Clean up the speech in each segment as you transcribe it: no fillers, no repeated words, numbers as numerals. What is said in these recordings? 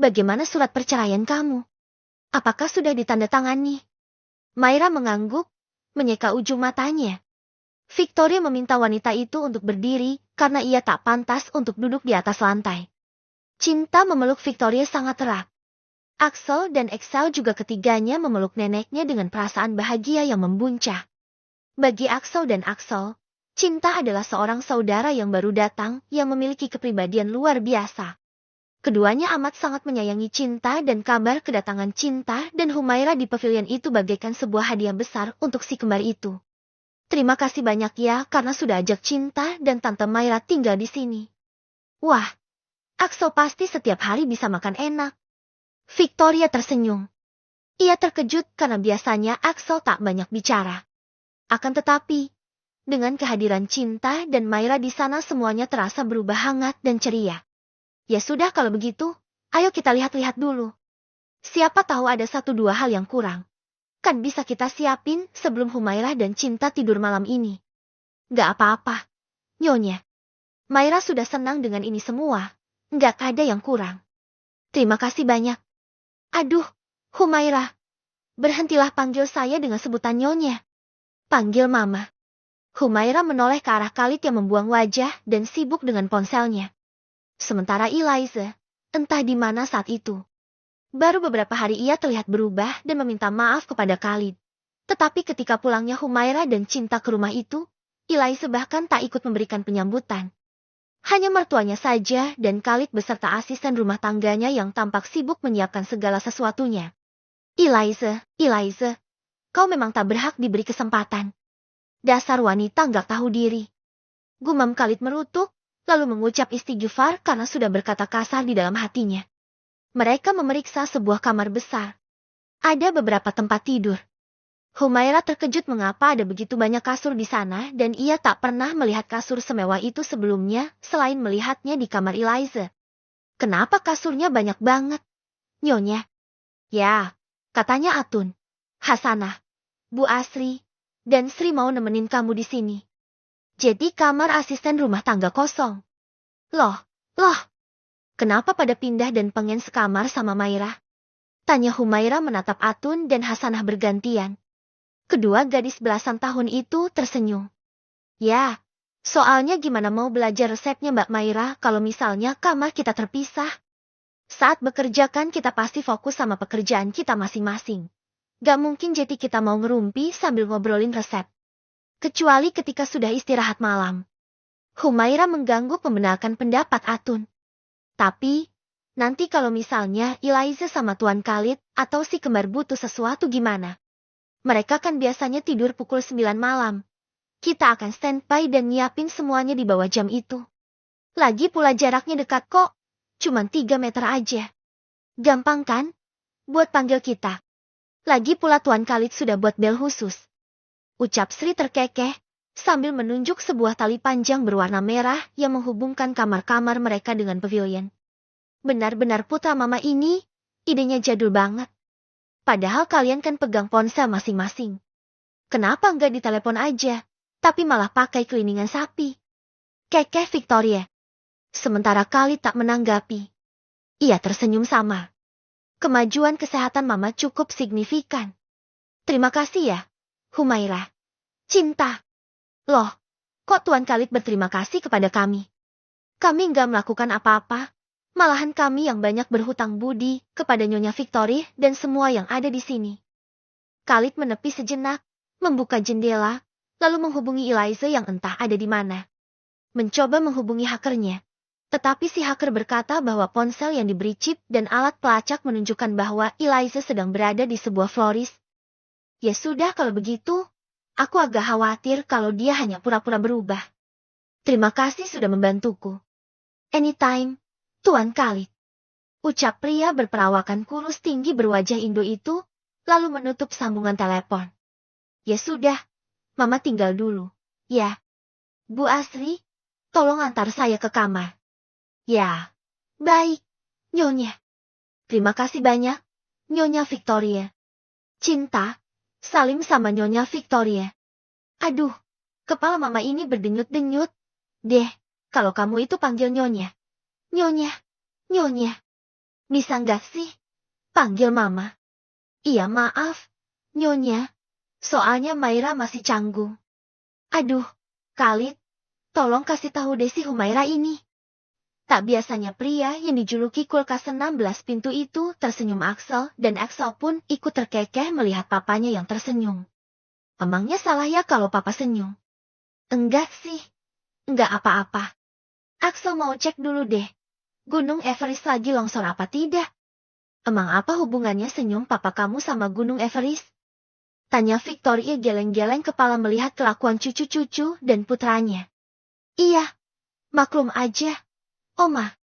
bagaimana surat perceraian kamu? Apakah sudah ditandatangani? Maira mengangguk, menyeka ujung matanya. Victoria meminta wanita itu untuk berdiri karena ia tak pantas untuk duduk di atas lantai. Cinta memeluk Victoria sangat erat. Axel dan Excel juga ketiganya memeluk neneknya dengan perasaan bahagia yang membuncah. Bagi Axel dan Axel, Cinta adalah seorang saudara yang baru datang yang memiliki kepribadian luar biasa. Keduanya amat sangat menyayangi Cinta dan kabar kedatangan Cinta dan Humaira di pavilion itu bagaikan sebuah hadiah besar untuk si kembar itu. Terima kasih banyak ya karena sudah ajak Cinta dan Tante Maira tinggal di sini. Wah, Axel pasti setiap hari bisa makan enak. Victoria tersenyum. Ia terkejut karena biasanya Axel tak banyak bicara. Akan tetapi, dengan kehadiran Cinta dan Maira di sana semuanya terasa berubah hangat dan ceria. Ya sudah kalau begitu, ayo kita lihat-lihat dulu. Siapa tahu ada 1-2 hal yang kurang. Kan bisa kita siapin sebelum Humaira dan Cinta tidur malam ini. Gak apa-apa, Nyonya. Maira sudah senang dengan ini semua. Gak ada yang kurang. Terima kasih banyak. Aduh, Humaira. Berhentilah panggil saya dengan sebutan Nyonya. Panggil Mama. Humaira menoleh ke arah Khalid yang membuang wajah dan sibuk dengan ponselnya. Sementara Eliza, entah di mana saat itu. Baru beberapa hari ia terlihat berubah dan meminta maaf kepada Khalid. Tetapi ketika pulangnya Humaira dan Cinta ke rumah itu, Eliza bahkan tak ikut memberikan penyambutan. Hanya mertuanya saja dan Khalid beserta asisten rumah tangganya yang tampak sibuk menyiapkan segala sesuatunya. Eliza, kau memang tak berhak diberi kesempatan. Dasar wanita nggak tahu diri. Gumam Khalid merutuk, lalu mengucap istighfar karena sudah berkata kasar di dalam hatinya. Mereka memeriksa sebuah kamar besar. Ada beberapa tempat tidur. Humaira terkejut mengapa ada begitu banyak kasur di sana dan ia tak pernah melihat kasur semewah itu sebelumnya selain melihatnya di kamar Eliza. Kenapa kasurnya banyak banget? Nyonya. Ya, katanya Atun, Hasanah, Bu Asri, dan Sri mau nemenin kamu di sini. Jadi kamar asisten rumah tangga kosong. Loh, kenapa pada pindah dan pengen sekamar sama Maira? Tanya Humaira menatap Atun dan Hasanah bergantian. Kedua gadis belasan tahun itu tersenyum. Ya, soalnya gimana mau belajar resepnya Mbak Maira kalau misalnya kamar kita terpisah? Saat bekerja kan kita pasti fokus sama pekerjaan kita masing-masing. Gak mungkin jadi kita mau ngerumpi sambil ngobrolin resep. Kecuali ketika sudah istirahat malam. Humaira mengganggu membenarkan pendapat Atun. Tapi, nanti kalau misalnya Eliza sama Tuan Khalid atau si kembar butuh sesuatu gimana? Mereka kan biasanya tidur pukul 9 malam. Kita akan standby dan nyiapin semuanya di bawah jam itu. Lagi pula jaraknya dekat kok. Cuman 3 meter aja. Gampang kan? Buat panggil kita. Lagi pula Tuan Khalid sudah buat bel khusus. Ucap Sri terkekeh, sambil menunjuk sebuah tali panjang berwarna merah yang menghubungkan kamar-kamar mereka dengan pavilion. Benar-benar putra mama ini, idenya jadul banget. Padahal kalian kan pegang ponsel masing-masing. Kenapa nggak ditelepon aja, tapi malah pakai keliningan sapi? Kekeh Victoria. Sementara Khalid tak menanggapi. Ia tersenyum sama. Kemajuan kesehatan mama cukup signifikan. Terima kasih ya, Humaira. Cinta. Loh, kok Tuan Khalid berterima kasih kepada kami? Kami nggak melakukan apa-apa. Malahan kami yang banyak berhutang budi kepada Nyonya Victoria dan semua yang ada di sini. Khalid menepi sejenak, membuka jendela, lalu menghubungi Eliza yang entah ada di mana. Mencoba menghubungi hakernya. Tetapi si hacker berkata bahwa ponsel yang diberi chip dan alat pelacak menunjukkan bahwa Eliza sedang berada di sebuah florist. Ya sudah kalau begitu, aku agak khawatir kalau dia hanya pura-pura berubah. Terima kasih sudah membantuku. Anytime. Tuan Khalid. Ucap pria berperawakan kurus tinggi berwajah Indo itu, lalu menutup sambungan telepon. Ya sudah, Mama tinggal dulu. Ya. Bu Asri, tolong antar saya ke kamar. Ya. Baik, Nyonya. Terima kasih banyak, Nyonya Victoria. Cinta, salim sama Nyonya Victoria. Aduh, kepala Mama ini berdenyut-denyut. Deh, kalau kamu itu panggil Nyonya. Nyonya. Bisa nggak sih? Panggil Mama. Iya maaf, Nyonya. Soalnya Maira masih canggung. Aduh, Khalid, tolong kasih tahu deh si Humaira ini. Tak biasanya pria yang dijuluki kulkas 16 pintu itu tersenyum Axel dan Axel pun ikut terkekeh melihat papanya yang tersenyum. Emangnya salah ya kalau papa senyum? Enggak sih, enggak apa-apa. Axel mau cek dulu deh, Gunung Everest lagi longsor apa tidak? Emang apa hubungannya senyum papa kamu sama Gunung Everest? Tanya Victoria geleng-geleng kepala melihat kelakuan cucu-cucu dan putranya. Iya, maklum aja, Oma.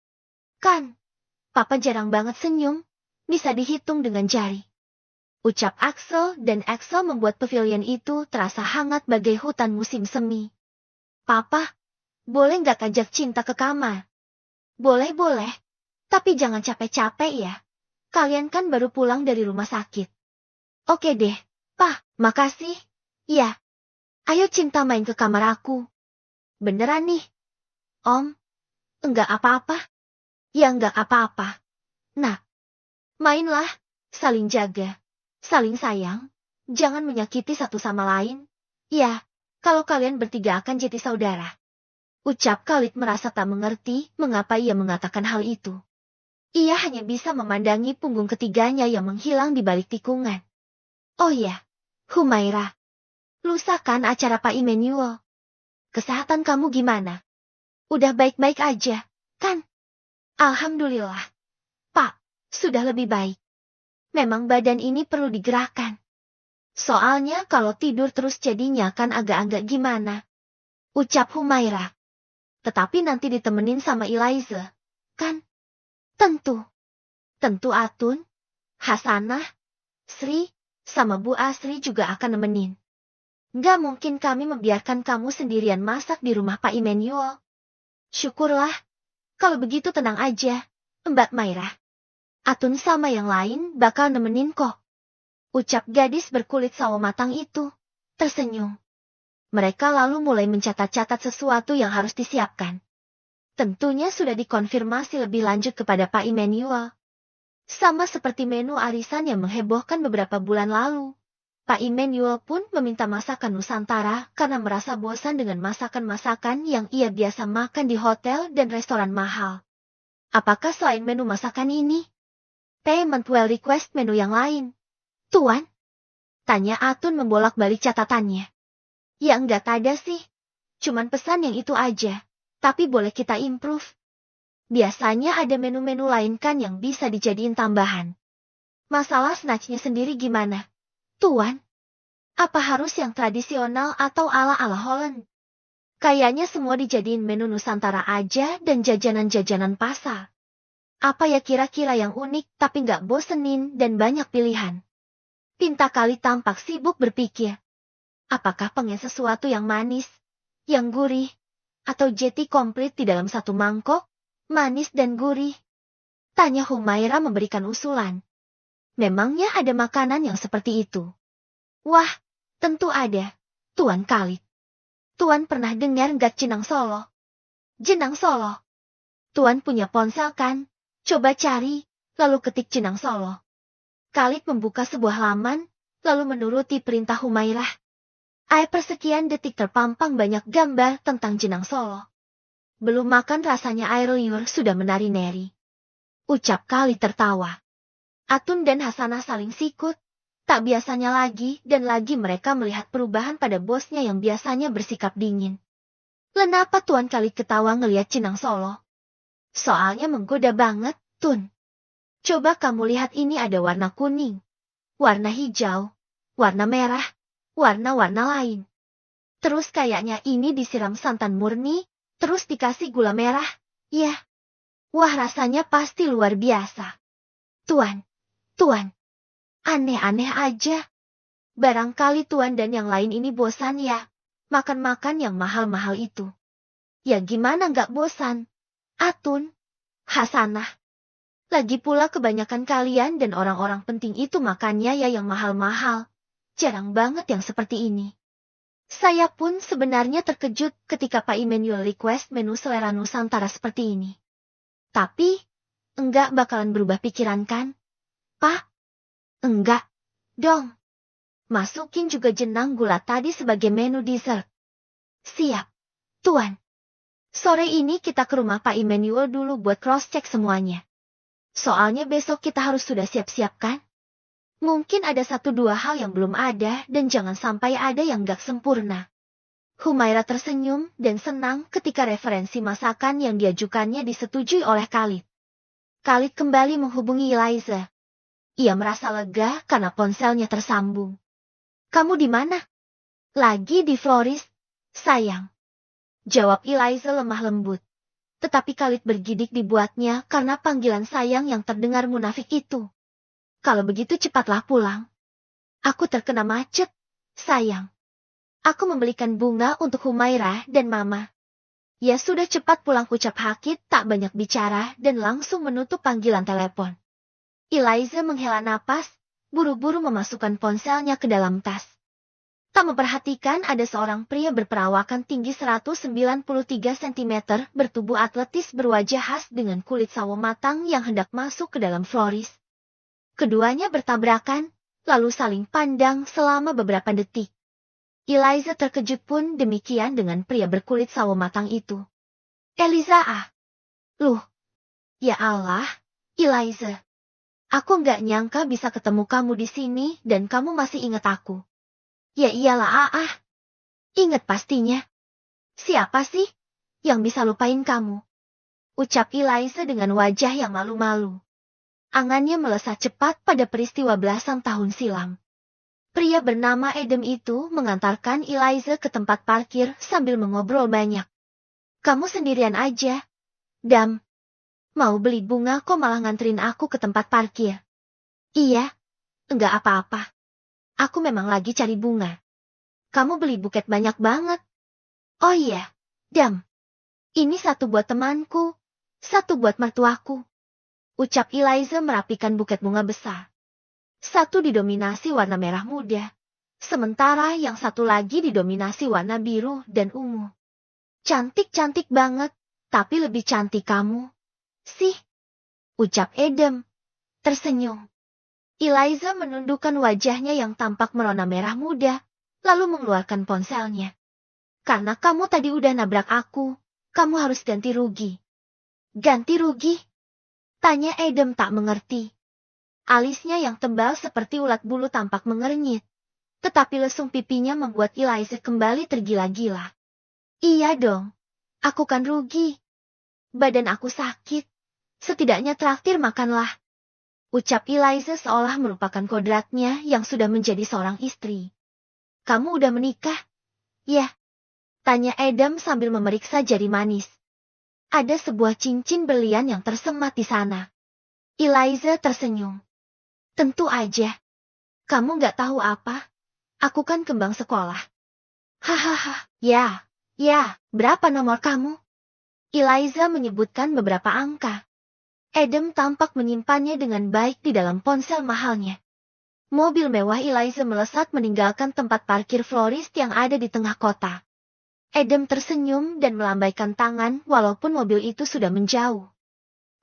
Kan, papa jarang banget senyum, bisa dihitung dengan jari. Ucap Axel dan Axel membuat pavilion itu terasa hangat bagai hutan musim semi. Papa, boleh nggak ajak Cinta ke kamar? Boleh, tapi jangan capek-capek ya. Kalian kan baru pulang dari rumah sakit. Oke deh, Pak, makasih. Ya, ayo Cinta main ke kamar aku. Beneran nih? Om, enggak apa-apa. Ya enggak apa-apa. Nah, mainlah, saling jaga, saling sayang, jangan menyakiti satu sama lain. Ya, kalau kalian bertiga akan jadi saudara. Ucap Khalid merasa tak mengerti mengapa ia mengatakan hal itu. Ia hanya bisa memandangi punggung ketiganya yang menghilang di balik tikungan. Oh ya, Humaira. Lusa kan acara Pak Immanuel. Kesehatan kamu gimana? Udah baik-baik aja, kan? Alhamdulillah. Pak, sudah lebih baik. Memang badan ini perlu digerakkan. Soalnya kalau tidur terus jadinya kan agak-agak gimana. Ucap Humaira. Tetapi nanti ditemenin sama Eliza, kan? Tentu. Tentu Atun, Hasanah, Sri, sama Bu Asri juga akan nemenin. Nggak mungkin kami membiarkan kamu sendirian masak di rumah Pak Immanuel. Syukurlah. Kalau begitu tenang aja, Mbak Maira. Atun sama yang lain bakal nemenin kok. Ucap gadis berkulit sawo matang itu, tersenyum. Mereka lalu mulai mencatat-catat sesuatu yang harus disiapkan. Tentunya sudah dikonfirmasi lebih lanjut kepada Pak Immanuel. Sama seperti menu arisan yang menghebohkan beberapa bulan lalu. Pak Immanuel pun meminta masakan Nusantara karena merasa bosan dengan masakan-masakan yang ia biasa makan di hotel dan restoran mahal. Apakah selain menu masakan ini? Payment well request menu yang lain. Tuan? Tanya Atun membolak-balik catatannya. Ya enggak ada sih. Cuman pesan yang itu aja. Tapi boleh kita improve. Biasanya ada menu-menu lain kan yang bisa dijadiin tambahan. Masalah snatchnya sendiri gimana? Tuan, apa harus yang tradisional atau ala-ala Holland? Kayaknya semua dijadiin menu Nusantara aja dan jajanan-jajanan pasar. Apa ya kira-kira yang unik tapi nggak bosenin dan banyak pilihan? Pinta Kali tampak sibuk berpikir. Apakah pengen sesuatu yang manis, yang gurih, atau jeti komplit di dalam satu mangkok, manis dan gurih? Tanya Humaira memberikan usulan. Memangnya ada makanan yang seperti itu? Wah, tentu ada, Tuan Khalid. Tuan pernah dengar nggak Jenang Solo? Jenang Solo. Tuan punya ponsel kan? Coba cari, lalu ketik Jenang Solo. Khalid membuka sebuah laman, lalu menuruti perintah Humairah. Air persekian detik terpampang banyak gambar tentang Jenang Solo. Belum makan rasanya air liur sudah menari-nari. Ucap Khalid tertawa. Atun dan Hasanah saling sikut. Tak biasanya lagi dan lagi mereka melihat perubahan pada bosnya yang biasanya bersikap dingin. Kenapa Tuan Khalid ketawa ngeliat Jenang Solo? Soalnya menggoda banget, Tun. Coba kamu lihat ini ada warna kuning, warna hijau, warna merah, warna-warna lain. Terus kayaknya ini disiram santan murni, terus dikasih gula merah, ya. Wah rasanya pasti luar biasa. Tuan. Aneh-aneh aja. Barangkali Tuan dan yang lain ini bosan ya, makan-makan yang mahal-mahal itu. Ya gimana nggak bosan? Atun, Hasanah. Lagi pula kebanyakan kalian dan orang-orang penting itu makannya ya yang mahal-mahal. Jarang banget yang seperti ini. Saya pun sebenarnya terkejut ketika Pak Immanuel request menu selera Nusantara seperti ini. Tapi, enggak bakalan berubah pikiran kan? Pak? Enggak. Dong. Masukin juga jenang gula tadi sebagai menu dessert. Siap. Tuan. Sore ini kita ke rumah Pak Emmanuel dulu buat cross-check semuanya. Soalnya besok kita harus sudah siap-siap kan? Mungkin ada 1-2 hal yang belum ada dan jangan sampai ada yang gak sempurna. Humaira tersenyum dan senang ketika referensi masakan yang diajukannya disetujui oleh Khalid. Khalid kembali menghubungi Eliza. Ia merasa lega karena ponselnya tersambung. Kamu di mana? Lagi di florist, sayang. Jawab Eliza lemah lembut. Tetapi Khalid bergidik dibuatnya karena panggilan sayang yang terdengar munafik itu. Kalau begitu cepatlah pulang. Aku terkena macet, sayang. Aku membelikan bunga untuk Humaira dan Mama. Ya sudah cepat pulang, ucap Hakid tak banyak bicara dan langsung menutup panggilan telepon. Eliza menghela napas, buru-buru memasukkan ponselnya ke dalam tas. Tak memperhatikan ada seorang pria berperawakan tinggi 193 cm bertubuh atletis berwajah khas dengan kulit sawo matang yang hendak masuk ke dalam florist. Keduanya bertabrakan, lalu saling pandang selama beberapa detik. Eliza terkejut pun demikian dengan pria berkulit sawo matang itu. Eliza ah. Loh. Ya Allah, Eliza. Aku nggak nyangka bisa ketemu kamu di sini dan kamu masih ingat aku. Ya iyalah ah. Ingat pastinya. Siapa sih yang bisa lupain kamu? Ucap Eliza dengan wajah yang malu-malu. Angannya melesat cepat pada peristiwa belasan tahun silam. Pria bernama Adam itu mengantarkan Eliza ke tempat parkir sambil mengobrol banyak. Kamu sendirian aja, Dam. Mau beli bunga kok malah nganterin aku ke tempat parkir? Iya, enggak apa-apa. Aku memang lagi cari bunga. Kamu beli buket banyak banget. Oh iya, Dam. Ini 1 buat temanku, 1 buat mertuaku. Ucap Eliza merapikan buket bunga besar. 1 didominasi warna merah muda, sementara yang 1 lagi didominasi warna biru dan ungu. Cantik-cantik banget, tapi lebih cantik kamu. Sih, ucap Adam, tersenyum. Eliza menundukkan wajahnya yang tampak merona merah muda, lalu mengeluarkan ponselnya. Karena kamu tadi udah nabrak aku, kamu harus ganti rugi. Ganti rugi? Tanya Adam tak mengerti. Alisnya yang tebal seperti ulat bulu tampak mengernyit. Tetapi lesung pipinya membuat Eliza kembali tergila-gila. Iya dong, aku kan rugi. Badan aku sakit. Setidaknya traktir makanlah. Ucap Eliza seolah merupakan kodratnya yang sudah menjadi seorang istri. Kamu udah menikah? Ya. Tanya Adam sambil memeriksa jari manis. Ada sebuah cincin berlian yang tersemat di sana. Eliza tersenyum. Tentu aja. Kamu nggak tahu apa? Aku kan kembang sekolah. Hahaha, ya, berapa nomor kamu? Eliza menyebutkan beberapa angka. Adam tampak menyimpannya dengan baik di dalam ponsel mahalnya. Mobil mewah Eliza melesat meninggalkan tempat parkir florist yang ada di tengah kota. Adam tersenyum dan melambaikan tangan walaupun mobil itu sudah menjauh.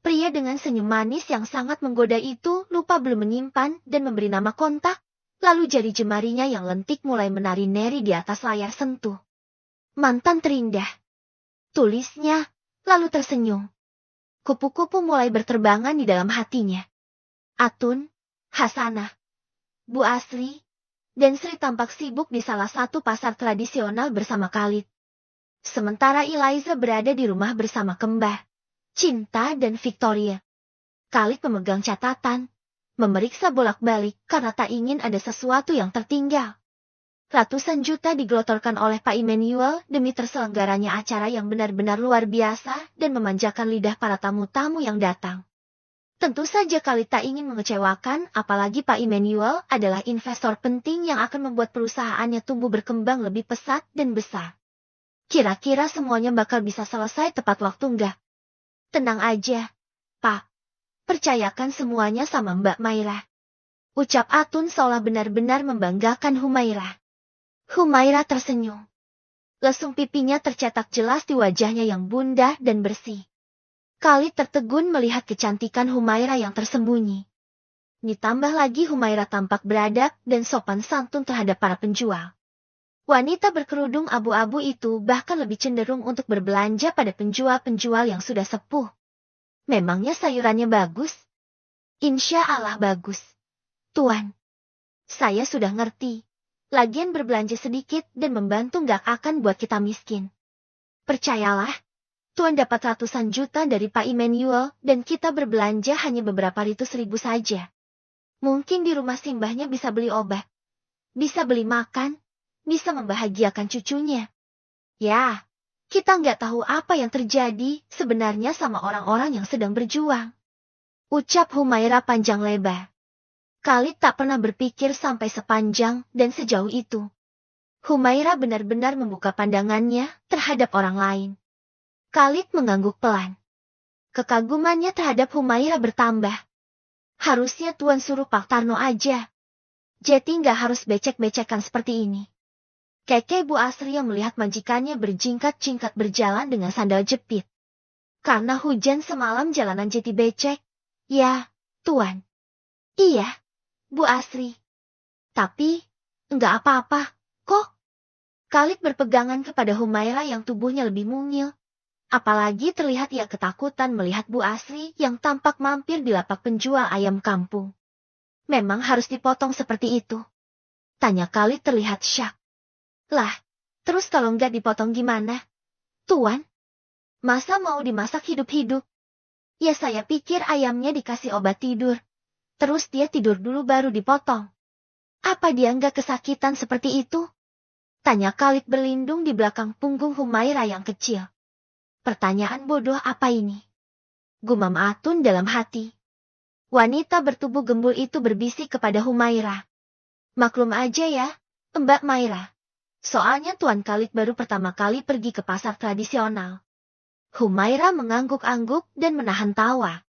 Pria dengan senyum manis yang sangat menggoda itu lupa belum menyimpan dan memberi nama kontak, lalu jari jemarinya yang lentik mulai menari-nari di atas layar sentuh. Mantan terindah. Tulisnya, lalu tersenyum. Kupu-kupu mulai berterbangan di dalam hatinya. Atun, Hasanah, Bu Asri, dan Sri tampak sibuk di salah satu pasar tradisional bersama Khalid. Sementara Eliza berada di rumah bersama Kembah, Cinta dan Victoria. Khalid memegang catatan, memeriksa bolak-balik karena tak ingin ada sesuatu yang tertinggal. Ratusan juta digelontorkan oleh Pak Emmanuel demi terselenggaranya acara yang benar-benar luar biasa dan memanjakan lidah para tamu-tamu yang datang. Tentu saja Khalid tak ingin mengecewakan, apalagi Pak Emmanuel adalah investor penting yang akan membuat perusahaannya tumbuh berkembang lebih pesat dan besar. Kira-kira semuanya bakal bisa selesai tepat waktu enggak? Tenang aja, Pak. Percayakan semuanya sama Mbak Maira. Ucap Atun seolah benar-benar membanggakan Humaira. Humaira tersenyum. Lesung pipinya tercetak jelas di wajahnya yang bunda dan bersih. Khalid tertegun melihat kecantikan Humaira yang tersembunyi. Ditambah lagi Humaira tampak beradab dan sopan santun terhadap para penjual. Wanita berkerudung abu-abu itu bahkan lebih cenderung untuk berbelanja pada penjual-penjual yang sudah sepuh. Memangnya sayurannya bagus? Insya Allah bagus. Tuan, saya sudah ngerti. Lagian berbelanja sedikit dan membantu nggak akan buat kita miskin. Percayalah, Tuan dapat ratusan juta dari Pak Immanuel dan kita berbelanja hanya beberapa ratus ribu saja. Mungkin di rumah simbahnya bisa beli obat, bisa beli makan, bisa membahagiakan cucunya. Ya, kita nggak tahu apa yang terjadi sebenarnya sama orang-orang yang sedang berjuang. Ucap Humaira panjang lebar. Khalid tak pernah berpikir sampai sepanjang dan sejauh itu. Humaira benar-benar membuka pandangannya terhadap orang lain. Khalid mengangguk pelan. Kekagumannya terhadap Humaira bertambah. Harusnya Tuan suruh Pak Tarno aja. Jadi nggak harus becek-becekan seperti ini. Keke Bu Asri yang melihat majikannya berjingkat-jingkat berjalan dengan sandal jepit. Karena hujan semalam jalanan jadi becek. Ya, Tuan. Iya, Bu Asri. Tapi, nggak apa-apa, kok. Khalid berpegangan kepada Humaira yang tubuhnya lebih mungil. Apalagi terlihat ia ketakutan melihat Bu Asri yang tampak mampir di lapak penjual ayam kampung. Memang harus dipotong seperti itu? Tanya Khalid terlihat syak. Lah, terus kalau nggak dipotong gimana? Tuan? Masa mau dimasak hidup-hidup? Ya saya pikir ayamnya dikasih obat tidur. Terus dia tidur dulu baru dipotong. Apa dia nggak kesakitan seperti itu? Tanya Khalid berlindung di belakang punggung Humaira yang kecil. Pertanyaan bodoh apa ini? Gumam Atun dalam hati. Wanita bertubuh gembul itu berbisik kepada Humaira. Maklum aja ya, Mbak Maira. Soalnya Tuan Khalid baru pertama kali pergi ke pasar tradisional. Humaira mengangguk-angguk dan menahan tawa.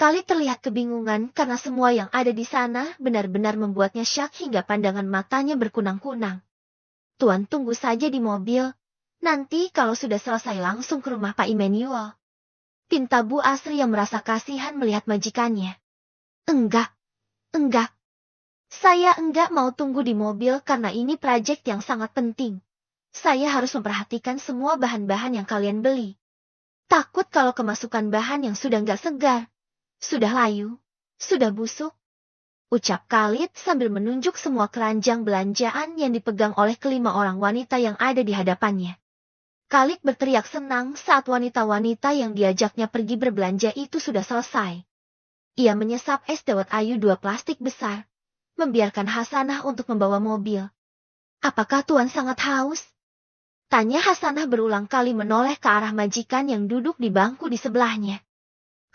Khalid terlihat kebingungan karena semua yang ada di sana benar-benar membuatnya syak hingga pandangan matanya berkunang-kunang. Tuan tunggu saja di mobil. Nanti kalau sudah selesai langsung ke rumah Pak Immanuel. Pinta Bu Asri yang merasa kasihan melihat majikannya. Enggak. Saya enggak mau tunggu di mobil karena ini proyek yang sangat penting. Saya harus memperhatikan semua bahan-bahan yang kalian beli. Takut kalau kemasukan bahan yang sudah enggak segar. Sudah layu. Sudah busuk. Ucap Khalid sambil menunjuk semua keranjang belanjaan yang dipegang oleh kelima orang wanita yang ada di hadapannya. Khalid berteriak senang saat wanita-wanita yang diajaknya pergi berbelanja itu sudah selesai. Ia menyesap es dawet ayu 2 plastik besar, membiarkan Hasanah untuk membawa mobil. Apakah Tuan sangat haus? Tanya Hasanah berulang kali menoleh ke arah majikan yang duduk di bangku di sebelahnya.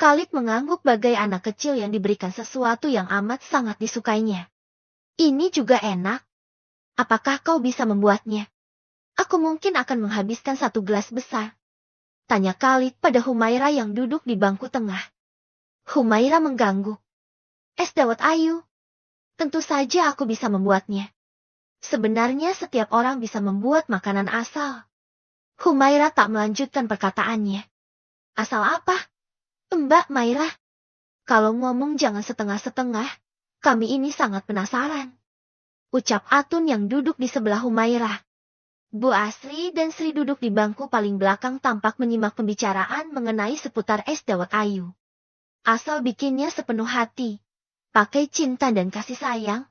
Khalid mengangguk bagai anak kecil yang diberikan sesuatu yang amat sangat disukainya. Ini juga enak. Apakah kau bisa membuatnya? Aku mungkin akan menghabiskan 1 gelas besar. Tanya Khalid pada Humaira yang duduk di bangku tengah. Humaira mengganggu. Es dawet ayu. Tentu saja aku bisa membuatnya. Sebenarnya setiap orang bisa membuat makanan asal. Humaira tak melanjutkan perkataannya. Asal apa? Mbak Maira. Kalau ngomong jangan setengah-setengah. Kami ini sangat penasaran. Ucap Atun yang duduk di sebelah Humaira. Bu Asri dan Sri duduk di bangku paling belakang tampak menyimak pembicaraan mengenai seputar es dawet ayu. Asal bikinnya sepenuh hati, pakai cinta dan kasih sayang.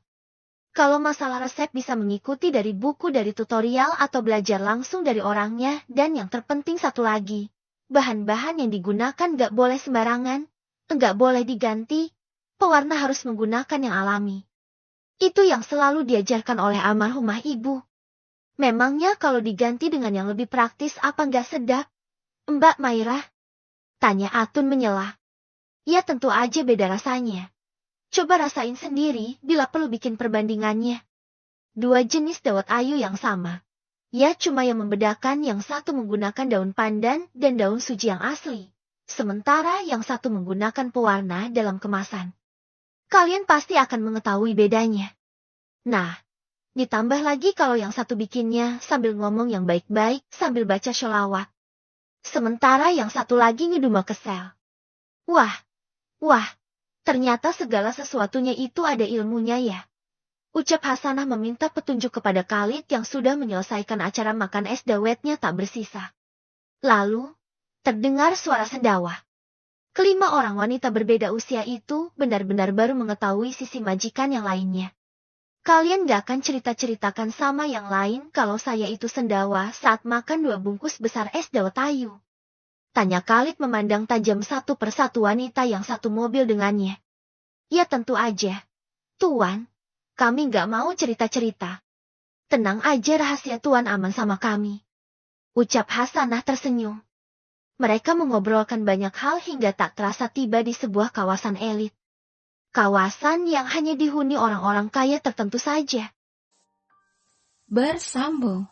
Kalau masalah resep bisa mengikuti dari buku dari tutorial atau belajar langsung dari orangnya dan yang terpenting satu lagi, bahan-bahan yang digunakan nggak boleh sembarangan, nggak boleh diganti, pewarna harus menggunakan yang alami. Itu yang selalu diajarkan oleh almarhumah ibu. Memangnya kalau diganti dengan yang lebih praktis apa nggak sedap? Mbak Maira? Tanya Atun menyela. Ya tentu aja beda rasanya. Coba rasain sendiri bila perlu bikin perbandingannya. 2 jenis dawet ayu yang sama. Ya cuma yang membedakan yang satu menggunakan daun pandan dan daun suji yang asli. Sementara yang satu menggunakan pewarna dalam kemasan. Kalian pasti akan mengetahui bedanya. Nah. Ditambah lagi kalau yang satu bikinnya sambil ngomong yang baik-baik sambil baca sholawat. Sementara yang satu lagi ngedumel kesel. Wah, wah, ternyata segala sesuatunya itu ada ilmunya ya. Ucap Hasanah meminta petunjuk kepada Khalid yang sudah menyelesaikan acara makan es dawetnya tak bersisa. Lalu, terdengar suara sendawa. Kelima orang wanita berbeda usia itu benar-benar baru mengetahui sisi majikan yang lainnya. Kalian gak akan cerita-ceritakan sama yang lain kalau saya itu sendawa saat makan 2 bungkus besar es dawet ayu? Tanya Khalid memandang tajam satu persatu wanita yang satu mobil dengannya. Ya tentu aja. Tuan, kami gak mau cerita-cerita. Tenang aja, rahasia Tuan aman sama kami. Ucap Hasanah tersenyum. Mereka mengobrolkan banyak hal hingga tak terasa tiba di sebuah kawasan elit. Kawasan yang hanya dihuni orang-orang kaya tertentu saja. Bersambung.